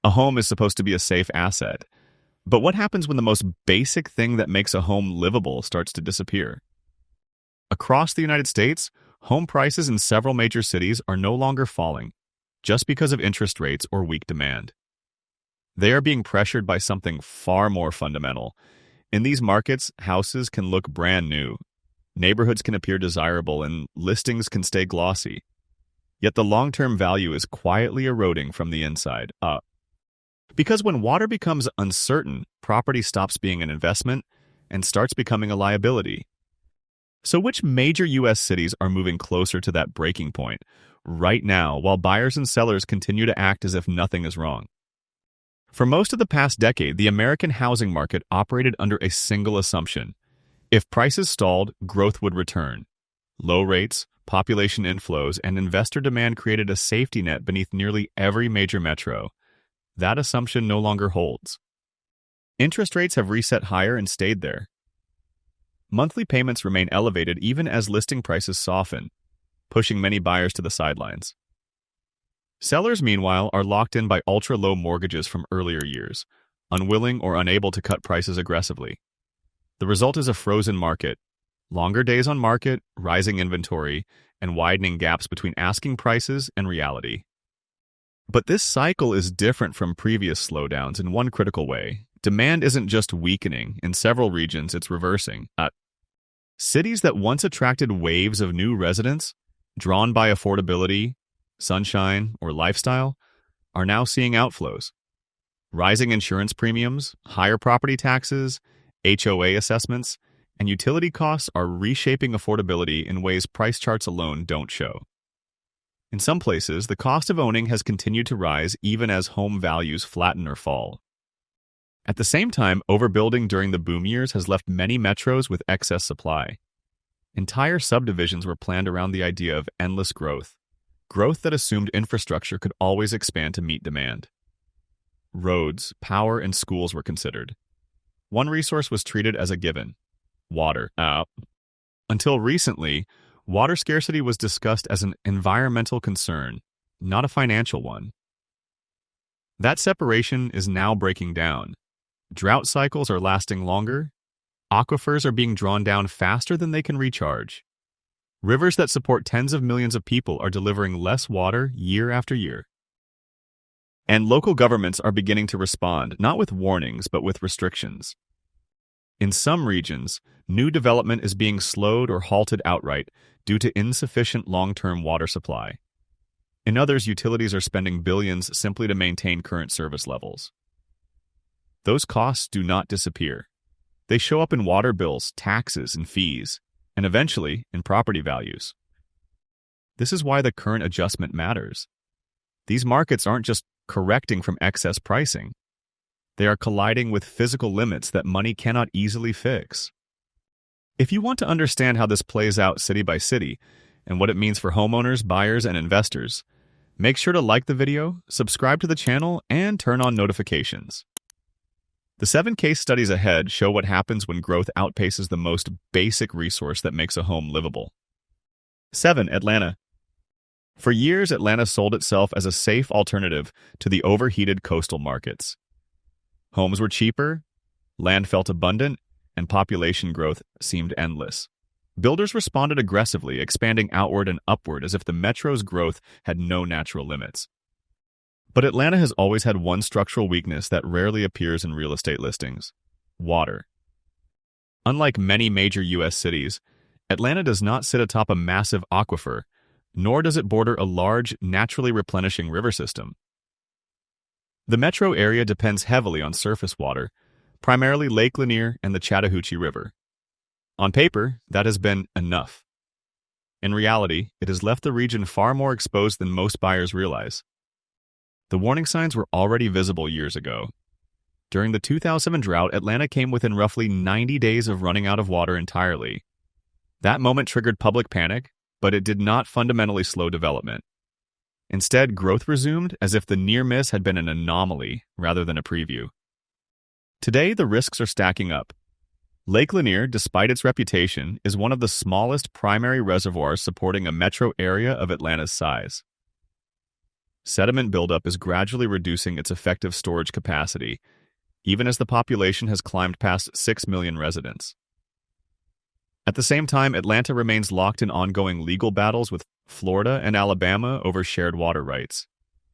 A home is supposed to be a safe asset. But what happens when the most basic thing that makes a home livable starts to disappear? Across the United States, home prices in several major cities are no longer falling just because of interest rates or weak demand. They are being pressured by something far more fundamental. In these markets, houses can look brand new, neighborhoods can appear desirable, and listings can stay glossy. Yet the long-term value is quietly eroding from the inside up. Because when water becomes uncertain, property stops being an investment and starts becoming a liability. So which major U.S. cities are moving closer to that breaking point right now while buyers and sellers continue to act as if nothing is wrong? For most of the past decade, the American housing market operated under a single assumption. If prices stalled, growth would return. Low rates, population inflows, and investor demand created a safety net beneath nearly every major metro. That assumption no longer holds. Interest rates have reset higher and stayed there. Monthly payments remain elevated even as listing prices soften, pushing many buyers to the sidelines. Sellers, meanwhile, are locked in by ultra-low mortgages from earlier years, unwilling or unable to cut prices aggressively. The result is a frozen market, longer days on market, rising inventory, and widening gaps between asking prices and reality. But this cycle is different from previous slowdowns in one critical way. Demand isn't just weakening. In several regions, it's reversing. Cities that once attracted waves of new residents, drawn by affordability, sunshine, or lifestyle, are now seeing outflows. Rising insurance premiums, higher property taxes, HOA assessments, and utility costs are reshaping affordability in ways price charts alone don't show. In some places, the cost of owning has continued to rise even as home values flatten or fall. At the same time, overbuilding during the boom years has left many metros with excess supply. Entire subdivisions were planned around the idea of endless growth that assumed infrastructure could always expand to meet demand. Roads, power, and schools were considered. One resource was treated as a given: water. Until recently, water scarcity was discussed as an environmental concern, not a financial one. That separation is now breaking down. Drought cycles are lasting longer. Aquifers are being drawn down faster than they can recharge. Rivers that support tens of millions of people are delivering less water year after year. And local governments are beginning to respond, not with warnings, but with restrictions. In some regions, new development is being slowed or halted outright due to insufficient long-term water supply. In others, utilities are spending billions simply to maintain current service levels. Those costs do not disappear. They show up in water bills, taxes, and fees, and eventually in property values. This is why the current adjustment matters. These markets aren't just correcting from excess pricing. They are colliding with physical limits that money cannot easily fix. If you want to understand how this plays out city by city and what it means for homeowners, buyers, and investors, make sure to like the video, subscribe to the channel, and turn on notifications. The 7 case studies ahead show what happens when growth outpaces the most basic resource that makes a home livable. 7. Atlanta. For years, Atlanta sold itself as a safe alternative to the overheated coastal markets. Homes were cheaper, land felt abundant, and population growth seemed endless. Builders responded aggressively, expanding outward and upward as if the metro's growth had no natural limits. But Atlanta has always had one structural weakness that rarely appears in real estate listings: water. Unlike many major U.S. cities, Atlanta does not sit atop a massive aquifer, nor does it border a large, naturally replenishing river system. The metro area depends heavily on surface water, primarily Lake Lanier and the Chattahoochee River. On paper, that has been enough. In reality, it has left the region far more exposed than most buyers realize. The warning signs were already visible years ago. During the 2007 drought, Atlanta came within roughly 90 days of running out of water entirely. That moment triggered public panic, but it did not fundamentally slow development. Instead, growth resumed as if the near miss had been an anomaly rather than a preview. Today, the risks are stacking up. Lake Lanier, despite its reputation, is one of the smallest primary reservoirs supporting a metro area of Atlanta's size. Sediment buildup is gradually reducing its effective storage capacity, even as the population has climbed past 6 million residents. At the same time, Atlanta remains locked in ongoing legal battles with Florida and Alabama over shared water rights,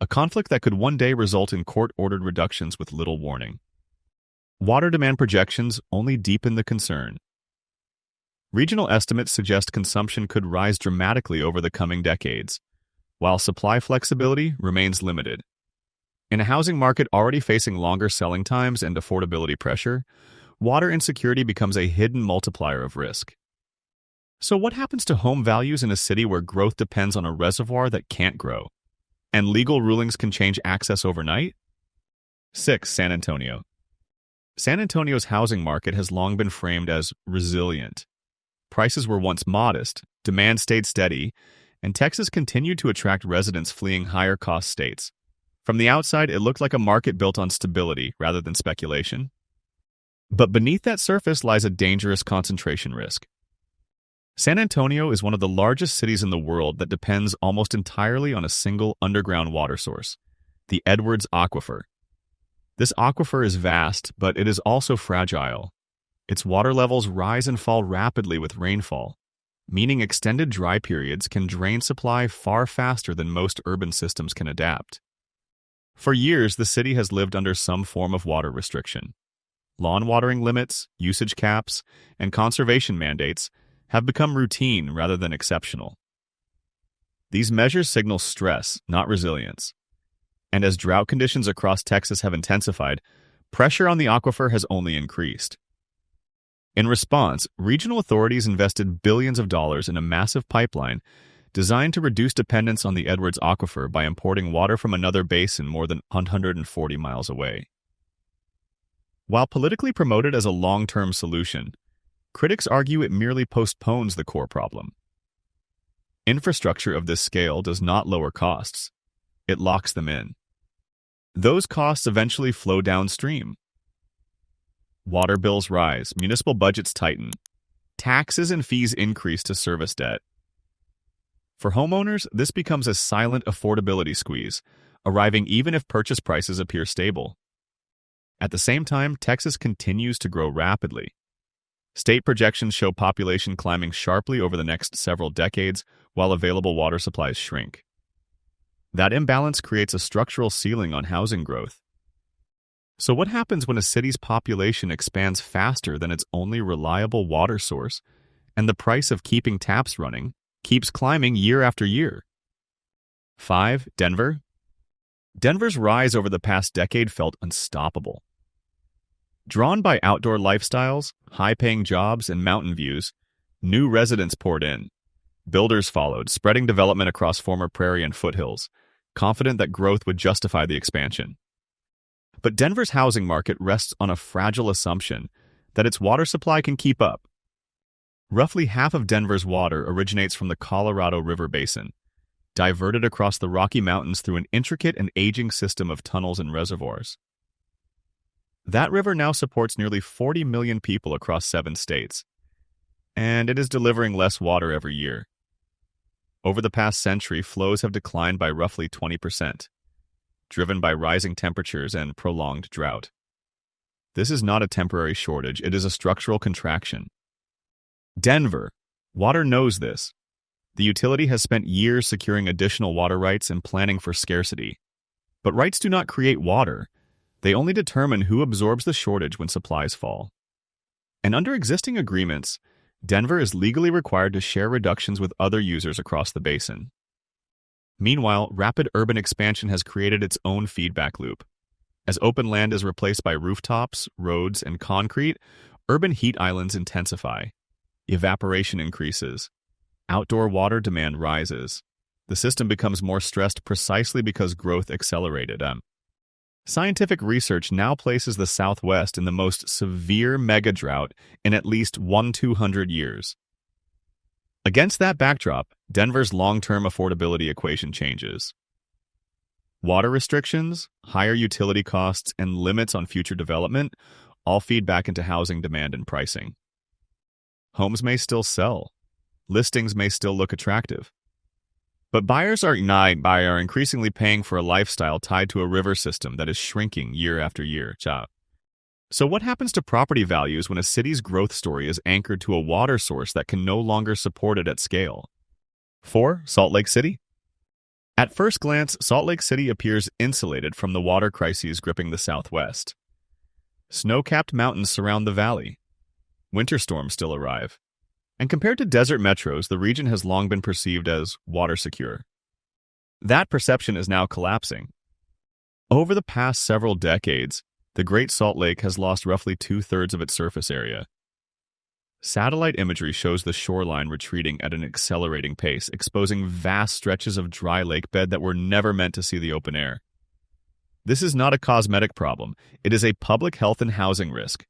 a conflict that could one day result in court-ordered reductions with little warning. Water demand projections only deepen the concern. Regional estimates suggest consumption could rise dramatically over the coming decades, while supply flexibility remains limited. In a housing market already facing longer selling times and affordability pressure, water insecurity becomes a hidden multiplier of risk. So what happens to home values in a city where growth depends on a reservoir that can't grow, and legal rulings can change access overnight? 6. San Antonio. San Antonio's housing market has long been framed as resilient. Prices were once modest, demand stayed steady, and Texas continued to attract residents fleeing higher-cost states. From the outside, it looked like a market built on stability rather than speculation. But beneath that surface lies a dangerous concentration risk. San Antonio is one of the largest cities in the world that depends almost entirely on a single underground water source, the Edwards Aquifer. This aquifer is vast, but it is also fragile. Its water levels rise and fall rapidly with rainfall, meaning extended dry periods can drain supply far faster than most urban systems can adapt. For years, the city has lived under some form of water restriction. Lawn watering limits, usage caps, and conservation mandates have become routine rather than exceptional. These measures signal stress, not resilience. And as drought conditions across Texas have intensified, pressure on the aquifer has only increased. In response, regional authorities invested billions of dollars in a massive pipeline designed to reduce dependence on the Edwards Aquifer by importing water from another basin more than 140 miles away. While politically promoted as a long-term solution, critics argue it merely postpones the core problem. Infrastructure of this scale does not lower costs. It locks them in. Those costs eventually flow downstream. Water bills rise, municipal budgets tighten, taxes and fees increase to service debt. For homeowners, this becomes a silent affordability squeeze, arriving even if purchase prices appear stable. At the same time, Texas continues to grow rapidly. State projections show population climbing sharply over the next several decades, while available water supplies shrink. That imbalance creates a structural ceiling on housing growth. So what happens when a city's population expands faster than its only reliable water source, and the price of keeping taps running keeps climbing year after year? 5. Denver. Denver's rise over the past decade felt unstoppable. Drawn by outdoor lifestyles, high-paying jobs, and mountain views, new residents poured in. Builders followed, spreading development across former prairie and foothills, confident that growth would justify the expansion. But Denver's housing market rests on a fragile assumption that its water supply can keep up. Roughly half of Denver's water originates from the Colorado River Basin, diverted across the Rocky Mountains through an intricate and aging system of tunnels and reservoirs. That river now supports nearly 40 million people across 7 states, and it is delivering less water every year. Over the past century, flows have declined by roughly 20%, driven by rising temperatures and prolonged drought. This is not a temporary shortage, it is a structural contraction. Denver. Water knows this. The utility has spent years securing additional water rights and planning for scarcity. But rights do not create water. They only determine who absorbs the shortage when supplies fall. And under existing agreements, Denver is legally required to share reductions with other users across the basin. Meanwhile, rapid urban expansion has created its own feedback loop. As open land is replaced by rooftops, roads, and concrete, urban heat islands intensify. Evaporation increases. Outdoor water demand rises. The system becomes more stressed precisely because growth accelerated. Scientific research now places the Southwest in the most severe mega-drought in at least 200 years. Against that backdrop, Denver's long-term affordability equation changes. Water restrictions, higher utility costs, and limits on future development all feed back into housing demand and pricing. Homes may still sell. Listings may still look attractive. But buyers are increasingly paying for a lifestyle tied to a river system that is shrinking year after year. Ciao. So what happens to property values when a city's growth story is anchored to a water source that can no longer support it at scale? 4. Salt Lake City. At first glance, Salt Lake City appears insulated from the water crises gripping the Southwest. Snow-capped mountains surround the valley. Winter storms still arrive. And compared to desert metros, the region has long been perceived as water secure. That perception is now collapsing. Over the past several decades, the Great Salt Lake has lost roughly 2/3 of its surface area. Satellite imagery shows the shoreline retreating at an accelerating pace, exposing vast stretches of dry lake bed that were never meant to see the open air. This is not a cosmetic problem. It is a public health and housing risk.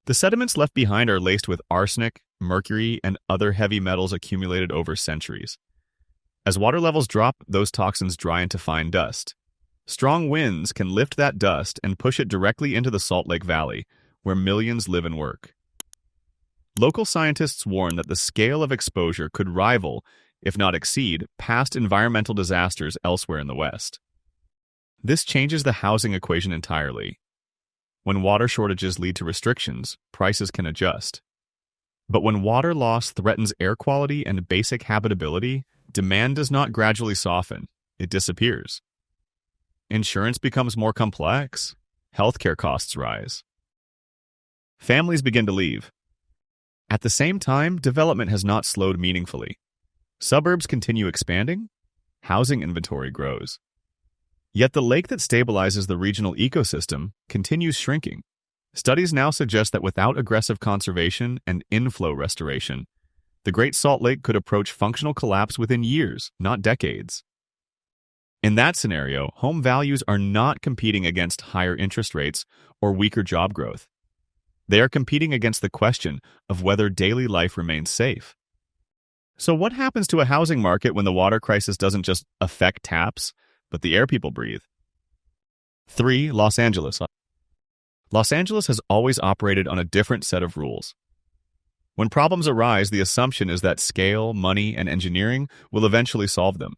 The sediments left behind are laced with arsenic, mercury, and other heavy metals accumulated over centuries. As water levels drop, those toxins dry into fine dust. Strong winds can lift that dust and push it directly into the Salt Lake Valley, where millions live and work. Local scientists warn that the scale of exposure could rival, if not exceed, past environmental disasters elsewhere in the West. This changes the housing equation entirely. When water shortages lead to restrictions, prices can adjust. But when water loss threatens air quality and basic habitability, demand does not gradually soften, it disappears. Insurance becomes more complex, healthcare costs rise. Families begin to leave. At the same time, development has not slowed meaningfully. Suburbs continue expanding, housing inventory grows. Yet the lake that stabilizes the regional ecosystem continues shrinking. Studies now suggest that without aggressive conservation and inflow restoration, the Great Salt Lake could approach functional collapse within years, not decades. In that scenario, home values are not competing against higher interest rates or weaker job growth. They are competing against the question of whether daily life remains safe. So what happens to a housing market when the water crisis doesn't just affect taps, but the air people breathe? 3. Los Angeles. Los Angeles has always operated on a different set of rules. When problems arise, the assumption is that scale, money, and engineering will eventually solve them.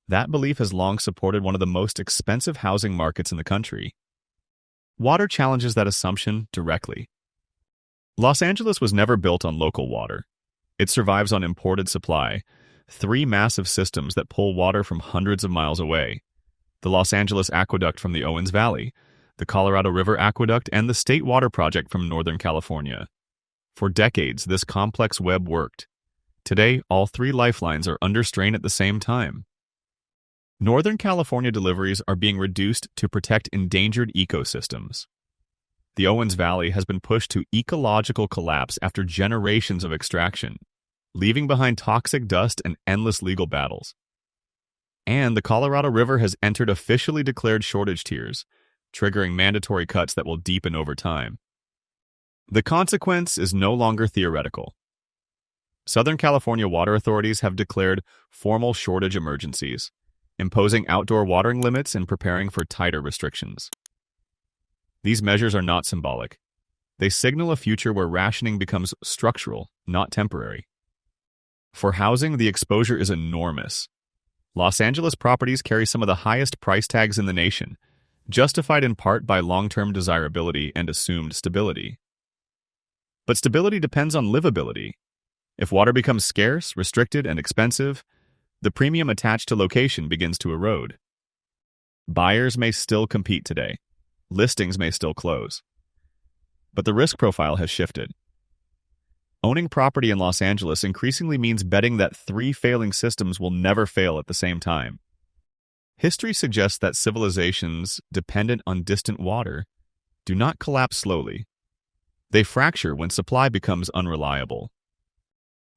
That belief has long supported one of the most expensive housing markets in the country. Water challenges that assumption directly. Los Angeles was never built on local water. It survives on imported supply, 3 massive systems that pull water from hundreds of miles away: the Los Angeles Aqueduct from the Owens Valley, the Colorado River Aqueduct, and the State Water Project from Northern California. For decades, this complex web worked. Today, all 3 lifelines are under strain at the same time. Northern California deliveries are being reduced to protect endangered ecosystems. The Owens Valley has been pushed to ecological collapse after generations of extraction, leaving behind toxic dust and endless legal battles. And the Colorado River has entered officially declared shortage tiers, triggering mandatory cuts that will deepen over time. The consequence is no longer theoretical. Southern California water authorities have declared formal shortage emergencies, imposing outdoor watering limits and preparing for tighter restrictions. These measures are not symbolic. They signal a future where rationing becomes structural, not temporary. For housing, the exposure is enormous. Los Angeles properties carry some of the highest price tags in the nation, justified in part by long-term desirability and assumed stability. But stability depends on livability. If water becomes scarce, restricted, and expensive, the premium attached to location begins to erode. Buyers may still compete today. Listings may still close. But the risk profile has shifted. Owning property in Los Angeles increasingly means betting that 3 failing systems will never fail at the same time. History suggests that civilizations dependent on distant water do not collapse slowly. They fracture when supply becomes unreliable.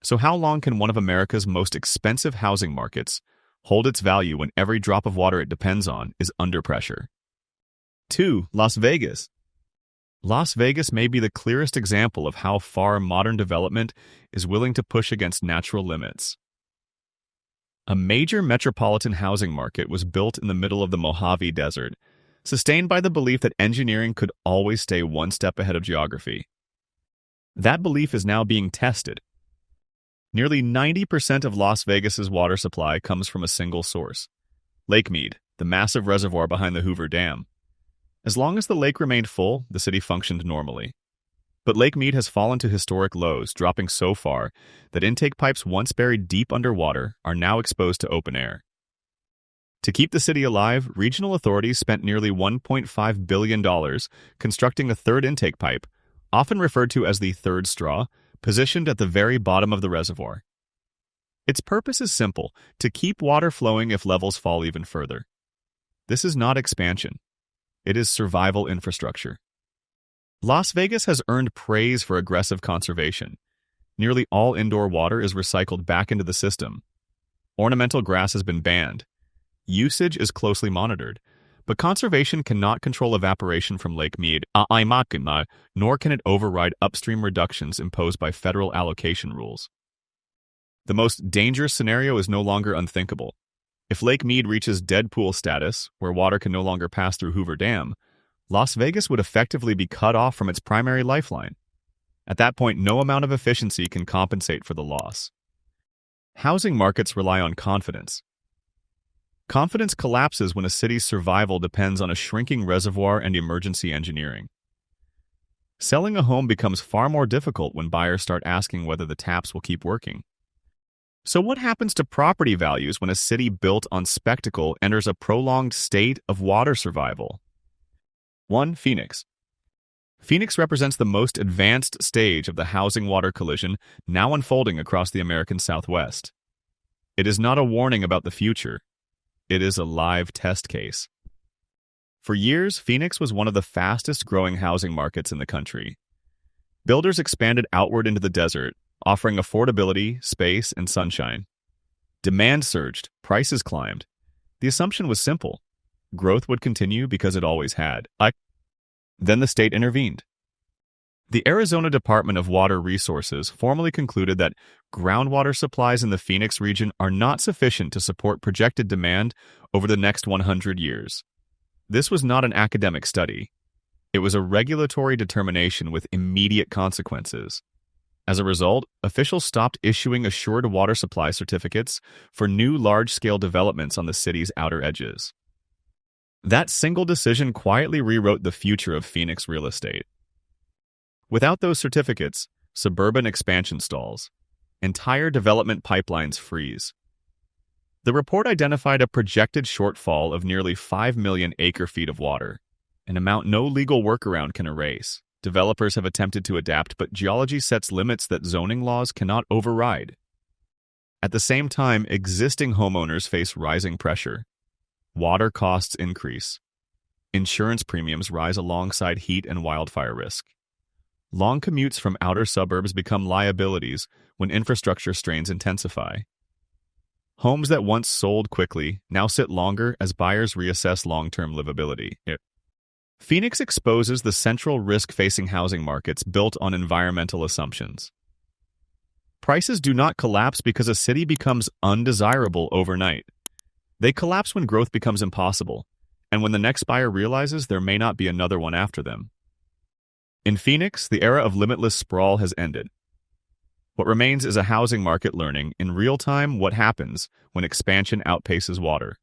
So how long can one of America's most expensive housing markets hold its value when every drop of water it depends on is under pressure? 2. Las Vegas. Las Vegas may be the clearest example of how far modern development is willing to push against natural limits. A major metropolitan housing market was built in the middle of the Mojave Desert, sustained by the belief that engineering could always stay one step ahead of geography. That belief is now being tested. Nearly 90% of Las Vegas's water supply comes from a single source, Lake Mead, the massive reservoir behind the Hoover Dam. As long as the lake remained full, the city functioned normally. But Lake Mead has fallen to historic lows, dropping so far that intake pipes once buried deep underwater are now exposed to open air. To keep the city alive, regional authorities spent nearly $1.5 billion constructing a third intake pipe, often referred to as the third straw, positioned at the very bottom of the reservoir. Its purpose is simple: to keep water flowing if levels fall even further. This is not expansion. It is survival infrastructure. Las Vegas has earned praise for aggressive conservation. Nearly all indoor water is recycled back into the system. Ornamental grass has been banned. Usage is closely monitored, but conservation cannot control evaporation from Lake Mead, nor can it override upstream reductions imposed by federal allocation rules. The most dangerous scenario is no longer unthinkable. If Lake Mead reaches dead pool status, where water can no longer pass through Hoover Dam, Las Vegas would effectively be cut off from its primary lifeline. At that point, no amount of efficiency can compensate for the loss. Housing markets rely on confidence. Confidence collapses when a city's survival depends on a shrinking reservoir and emergency engineering. Selling a home becomes far more difficult when buyers start asking whether the taps will keep working. So what happens to property values when a city built on spectacle enters a prolonged state of water survival? 1. Phoenix. Phoenix represents the most advanced stage of the housing-water collision now unfolding across the American Southwest. It is not a warning about the future. It is a live test case. For years, Phoenix was one of the fastest-growing housing markets in the country. Builders expanded outward into the desert, offering affordability, space, and sunshine. Demand surged, prices climbed. The assumption was simple: growth would continue because it always had. Then the state intervened. The Arizona Department of Water Resources formally concluded that groundwater supplies in the Phoenix region are not sufficient to support projected demand over the next 100 years. This was not an academic study. It was a regulatory determination with immediate consequences. As a result, officials stopped issuing assured water supply certificates for new large-scale developments on the city's outer edges. That single decision quietly rewrote the future of Phoenix real estate. Without those certificates, suburban expansion stalls. Entire development pipelines freeze. The report identified a projected shortfall of nearly 5 million acre-feet of water, an amount no legal workaround can erase. Developers have attempted to adapt, but geology sets limits that zoning laws cannot override. At the same time, existing homeowners face rising pressure. Water costs increase. Insurance premiums rise alongside heat and wildfire risk. Long commutes from outer suburbs become liabilities when infrastructure strains intensify. Homes that once sold quickly now sit longer as buyers reassess long-term livability. Phoenix exposes the central risk facing housing markets built on environmental assumptions. Prices do not collapse because a city becomes undesirable overnight. They collapse when growth becomes impossible, and when the next buyer realizes there may not be another one after them. In Phoenix, the era of limitless sprawl has ended. What remains is a housing market learning in real time what happens when expansion outpaces water.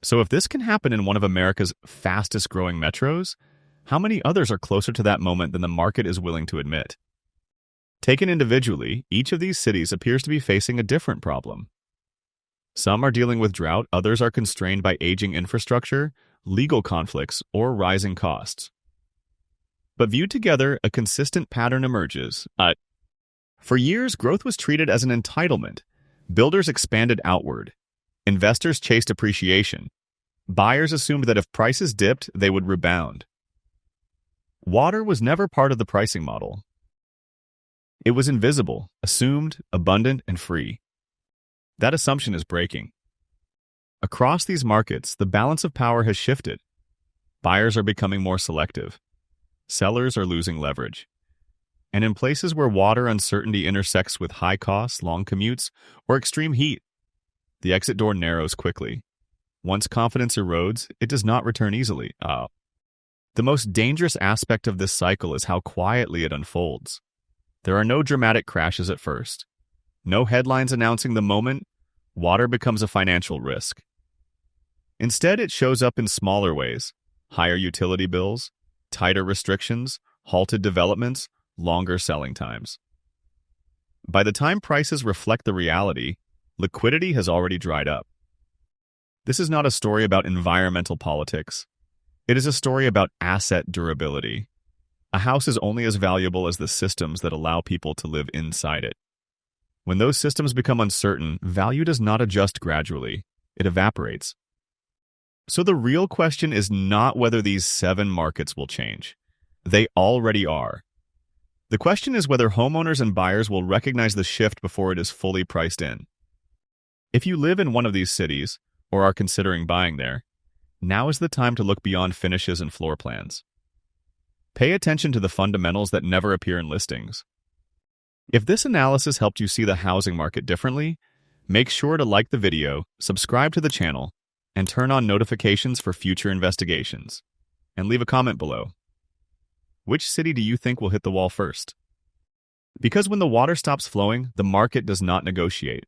So if this can happen in one of America's fastest-growing metros, how many others are closer to that moment than the market is willing to admit? Taken individually, each of these cities appears to be facing a different problem. Some are dealing with drought, others are constrained by aging infrastructure, legal conflicts, or rising costs. But viewed together, a consistent pattern emerges. For years, growth was treated as an entitlement. Builders expanded outward. Investors chased appreciation. Buyers assumed that if prices dipped, they would rebound. Water was never part of the pricing model. It was invisible, assumed, abundant, and free. That assumption is breaking. Across these markets, the balance of power has shifted. Buyers are becoming more selective. Sellers are losing leverage. And in places where water uncertainty intersects with high costs, long commutes, or extreme heat, the exit door narrows quickly. Once confidence erodes, it does not return easily. The most dangerous aspect of this cycle is how quietly it unfolds. There are no dramatic crashes at first. No headlines announcing the moment water becomes a financial risk. Instead, it shows up in smaller ways: higher utility bills, tighter restrictions, halted developments, longer selling times. By the time prices reflect the reality, liquidity has already dried up. This is not a story about environmental politics. It is a story about asset durability. A house is only as valuable as the systems that allow people to live inside it. When those systems become uncertain, value does not adjust gradually. It evaporates. So the real question is not whether these 7 markets will change. They already are. The question is whether homeowners and buyers will recognize the shift before it is fully priced in. If you live in one of these cities, or are considering buying there, now is the time to look beyond finishes and floor plans. Pay attention to the fundamentals that never appear in listings. If this analysis helped you see the housing market differently, make sure to like the video, subscribe to the channel, and turn on notifications for future investigations. And leave a comment below. Which city do you think will hit the wall first? Because when the water stops flowing, the market does not negotiate.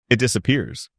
It disappears.